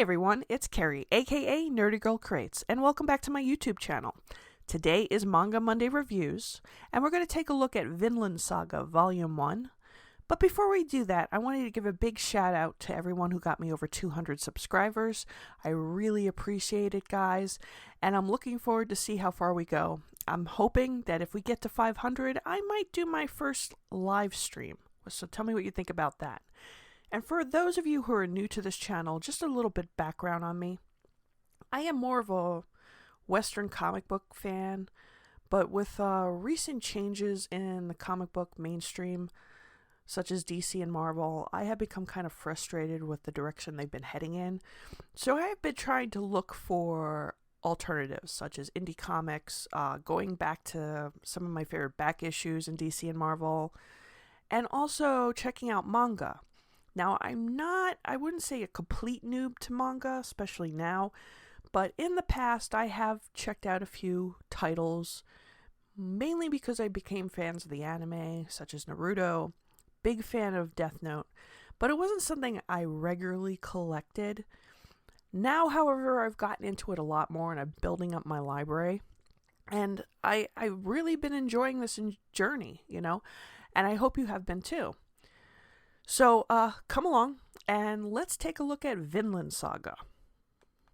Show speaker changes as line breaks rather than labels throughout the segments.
everyone, it's Carrie, aka Nerdy Girl Crates, and welcome back to my YouTube channel. Today is Manga Monday Reviews, and we're going to take a look at Vinland Saga Volume 1. But before we do that, I wanted to give a big shout out to everyone who got me over 200 subscribers. I really appreciate it, guys, and I'm looking forward to see how far we go. I'm hoping that if we get to 500, I might do my first live stream. So tell me what you think about that. And for those of you who are new to this channel, just a little bit background on me. I am more of a Western comic book fan, but with recent changes in the comic book mainstream, such as DC and Marvel, I have become kind of frustrated with the direction they've been heading in. So I have been trying to look for alternatives, such as indie comics, going back to some of my favorite back issues in DC and Marvel, and also checking out manga. Now, I wouldn't say a complete noob to manga, especially now, but in the past I have checked out a few titles, mainly because I became fans of the anime, such as Naruto, big fan of Death Note, but it wasn't something I regularly collected. Now, however, I've gotten into it a lot more and I'm building up my library, and I've really been enjoying this journey, and I hope you have been too. So, come along, and let's take a look at Vinland Saga.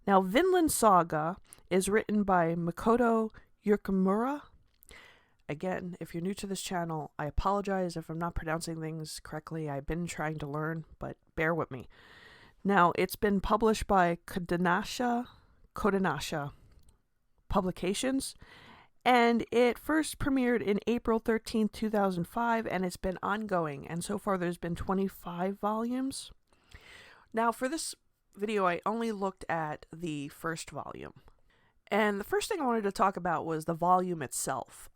Now, Vinland Saga is written by Makoto Yukimura. Again, if you're new to this channel, I apologize if I'm not pronouncing things correctly. I've been trying to learn, but bear with me. Now, it's been published by Kodansha Publications, and it first premiered in April 13th, 2005, and it's been ongoing, and so far there's been 25 volumes. Now, for this video, I only looked at the first volume. And the first thing I wanted to talk about was the volume itself.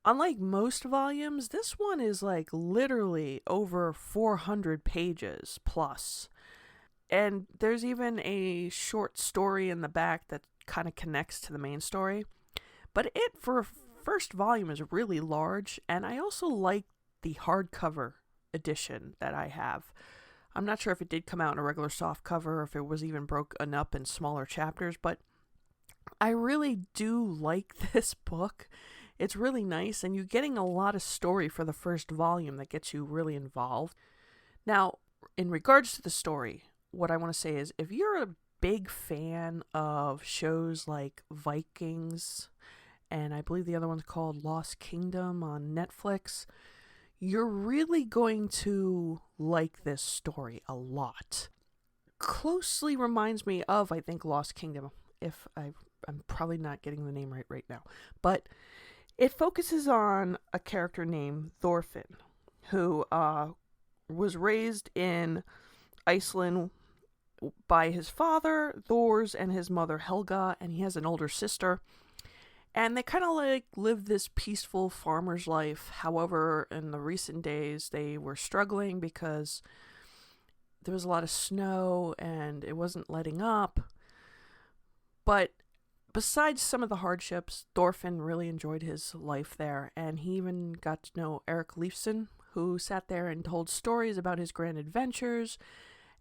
Unlike most volumes, this one is like literally over 400 pages plus. And there's even a short story in the back that kind of connects to the main story. But it, for a first volume, is really large, and I also like the hardcover edition that I have. I'm not sure if it did come out in a regular softcover or if it was even broken up in smaller chapters, but I really do like this book. It's really nice, and you're getting a lot of story for the first volume that gets you really involved. Now, in regards to the story, what I want to say is, if you're a big fan of shows like Vikings, and I believe the other one's called Lost Kingdom on Netflix, you're really going to like this story a lot. Closely reminds me of, I think, Lost Kingdom, if I'm probably not getting the name right now. But it focuses on a character named Thorfinn, who was raised in Iceland by his father, Thors, and his mother, Helga, and he has an older sister. And they kind of live this peaceful farmer's life. However, in the recent days, they were struggling because there was a lot of snow and it wasn't letting up. But besides some of the hardships, Thorfinn really enjoyed his life there. And he even got to know Eric Leifson, who sat there and told stories about his grand adventures.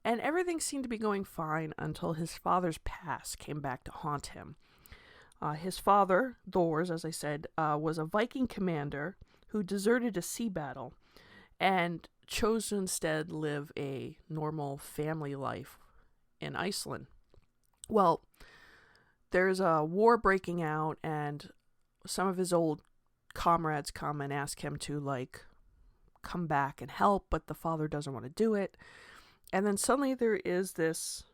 And everything seemed to be going fine until his father's past came back to haunt him. His father, Thors, as I said, was a Viking commander who deserted a sea battle and chose to instead live a normal family life in Iceland. Well, there's a war breaking out, and some of his old comrades come and ask him to, come back and help, but the father doesn't want to do it. And then suddenly there is this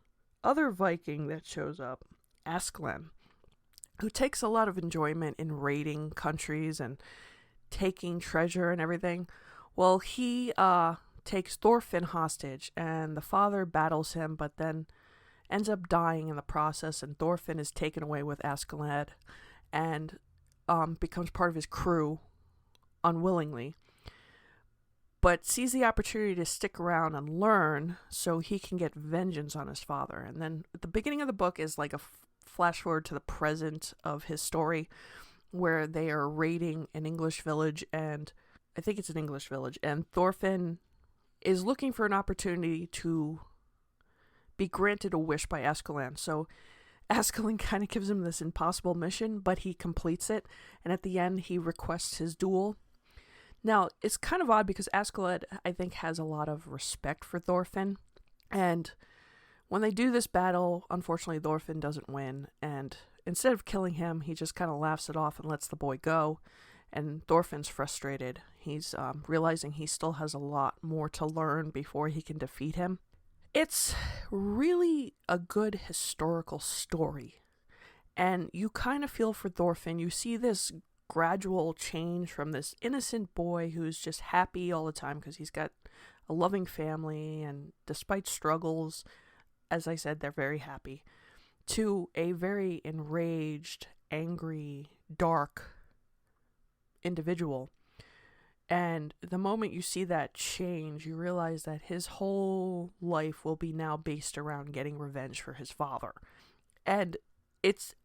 other Viking that shows up, Askeladd, who takes a lot of enjoyment in raiding countries and taking treasure and everything. Well, he takes Thorfinn hostage, and the father battles him, but then ends up dying in the process, and Thorfinn is taken away with Askeladd and becomes part of his crew unwillingly, but sees the opportunity to stick around and learn so he can get vengeance on his father. And then at the beginning of the book is like a flash forward to the present of his story, where they are raiding an English village, and I think it's an English village, and Thorfinn is looking for an opportunity to be granted a wish by Escalon. So Askelin kind of gives him this impossible mission, but he completes it, and at the end he requests his duel. Now, it's kind of odd because Askeladd, I think, has a lot of respect for Thorfinn, and when they do this battle, unfortunately Thorfinn doesn't win, and instead of killing him, he just kind of laughs it off and lets the boy go, and Thorfinn's frustrated. He's realizing he still has a lot more to learn before he can defeat him. It's really a good historical story, and you kind of feel for Thorfinn. You see this gradual change from this innocent boy who's just happy all the time because he's got a loving family, and despite struggles, as I said, they're very happy, to a very enraged, angry, dark individual. And the moment you see that change, you realize that his whole life will be now based around getting revenge for his father. And it's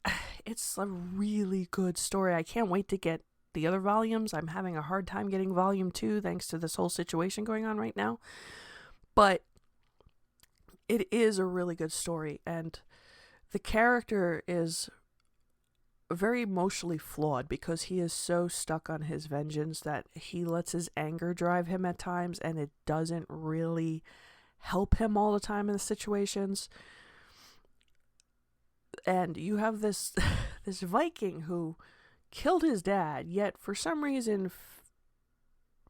a really good story. I can't wait to get the other volumes. I'm having a hard time getting volume 2 thanks to this whole situation going on right now. But it is a really good story, and the character is very emotionally flawed because he is so stuck on his vengeance that he lets his anger drive him at times, and it doesn't really help him all the time in the situations. And you have this this Viking who killed his dad, yet for some reason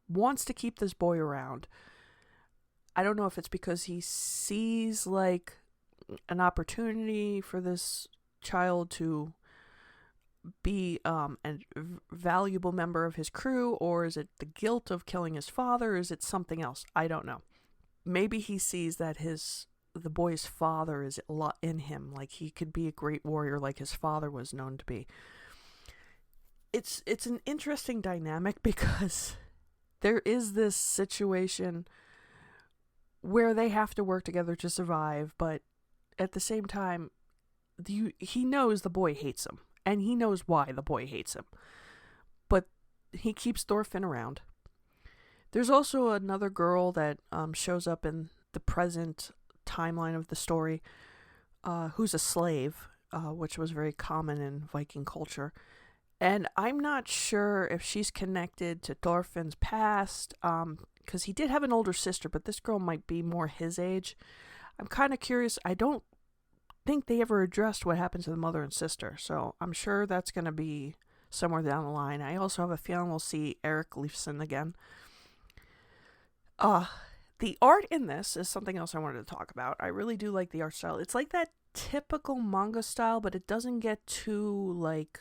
wants to keep this boy around. I don't know if it's because he sees like an opportunity for this child to be a valuable member of his crew, or is it the guilt of killing his father, or is it something else? I don't know. Maybe he sees that the boy's father is a lot in him, like he could be a great warrior like his father was known to be. It's an interesting dynamic because there is this situation where they have to work together to survive, but at the same time, he knows the boy hates him. And he knows why the boy hates him. But he keeps Thorfinn around. There's also another girl that shows up in the present timeline of the story, who's a slave, which was very common in Viking culture. And I'm not sure if she's connected to Thorfinn's past, because he did have an older sister, but this girl might be more his age. I'm kind of curious. I don't think they ever addressed what happened to the mother and sister, so I'm sure that's going to be somewhere down the line. I also have a feeling we'll see Eric Leifson again. The art in this is something else I wanted to talk about. I really do like the art style. It's like that typical manga style, but it doesn't get too, like,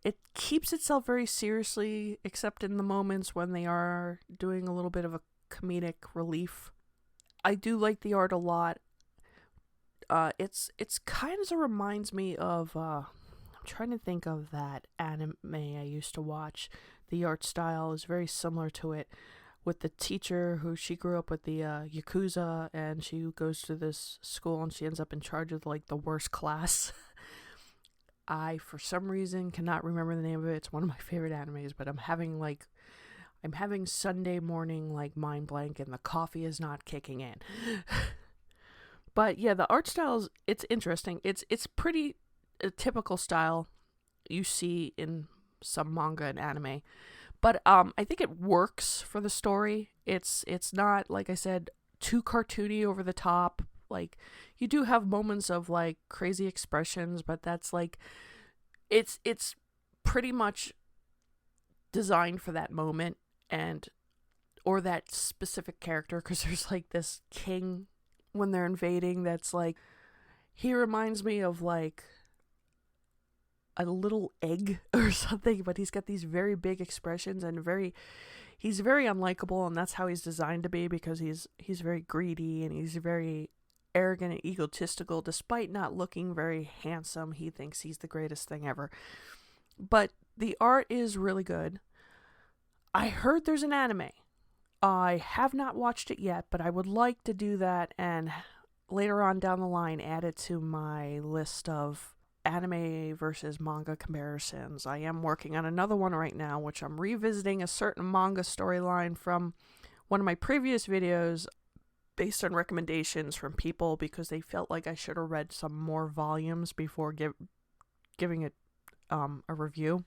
it keeps itself very seriously, except in the moments when they are doing a little bit of a comedic relief. I do like the art a lot. It's kind of reminds me of, I'm trying to think of that anime I used to watch. The art style is very similar to it, with the teacher who she grew up with the Yakuza, and she goes to this school and she ends up in charge of like the worst class. I, for some reason, cannot remember the name of it. It's one of my favorite animes, but I'm having Sunday morning like mind blank, and the coffee is not kicking in. But yeah, the art style it's interesting. It's pretty a typical style you see in some manga and anime. But I think it works for the story. It's not, like I said, too cartoony over the top. Like, you do have moments of like crazy expressions, but that's like it's pretty much designed for that moment or that specific character, because there's like this king when they're invading that's like, he reminds me of like a little egg or something, but he's got these very big expressions and he's very unlikable, and that's how he's designed to be, because he's very greedy and he's very arrogant and egotistical. Despite not looking very handsome, he thinks he's the greatest thing ever. But the art is really good. I heard there's an anime. I have not watched it yet, but I would like to do that, and later on down the line add it to my list of anime versus manga comparisons. I am working on another one right now, which I'm revisiting a certain manga storyline from one of my previous videos. based on recommendations from people because they felt like I should have read some more volumes before giving it a review.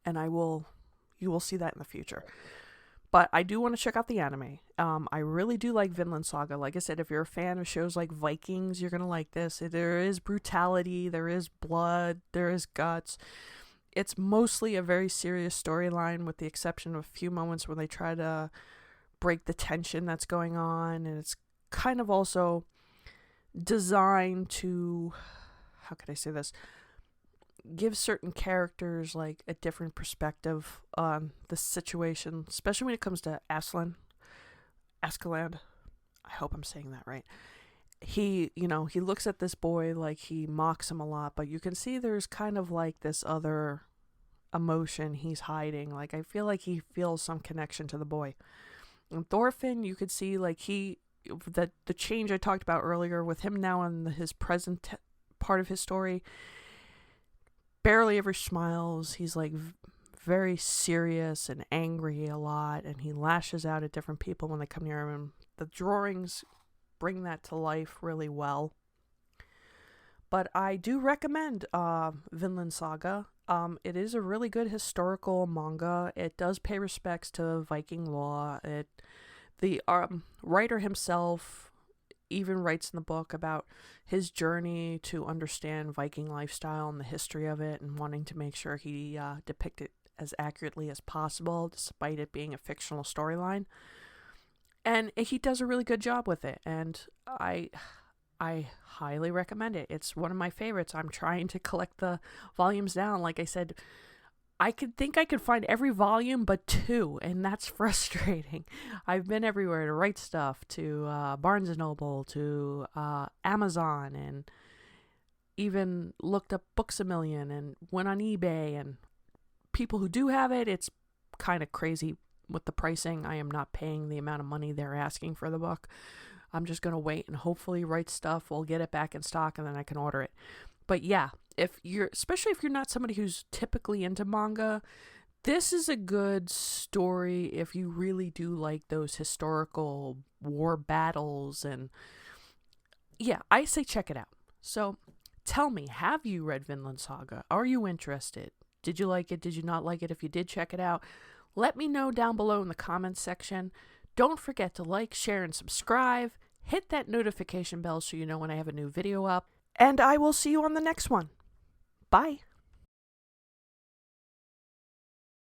And you will see that in the future. But I do want to check out the anime. I really do like Vinland Saga. Like I said, if you're a fan of shows like Vikings, you're going to like this. There is brutality, there is blood, there is guts. It's mostly a very serious storyline with the exception of a few moments where they try to break the tension that's going on. And it's kind of also designed to, how could I say this? Give certain characters like a different perspective on the situation, especially when it comes to Askeland. I hope I'm saying that right. He looks at this boy like he mocks him a lot, but you can see there's kind of like this other emotion he's hiding. Like I feel like he feels some connection to the boy. And Thorfinn, you could see like the change I talked about earlier with him now in his present part of his story. Barely ever smiles. He's like very serious and angry a lot, and he lashes out at different people when they come near him. The drawings bring that to life really well. But I do recommend Vinland Saga. It is a really good historical manga. It does pay respects to Viking law. The writer himself even writes in the book about his journey to understand Viking lifestyle and the history of it, and wanting to make sure he depicted it as accurately as possible, despite it being a fictional storyline. And he does a really good job with it, and I highly recommend it. It's one of my favorites. I'm trying to collect the volumes down. Like I said, I could find every volume but 2, and that's frustrating. I've been everywhere to write stuff, to Barnes & Noble, to Amazon, and even looked up Books A Million and went on eBay, and people who do have it, it's kind of crazy with the pricing. I am not paying the amount of money they're asking for the book. I'm just going to wait and hopefully Right Stuff will get it back in stock and then I can order it. But yeah, especially if you're not somebody who's typically into manga, this is a good story if you really do like those historical war battles. And yeah, I say check it out. So tell me, have you read Vinland Saga? Are you interested? Did you like it? Did you not like it? If you did, check it out. Let me know down below in the comments section. Don't forget to like, share, and subscribe. Hit that notification bell so you know when I have a new video up. And I will see you on the next one. Bye.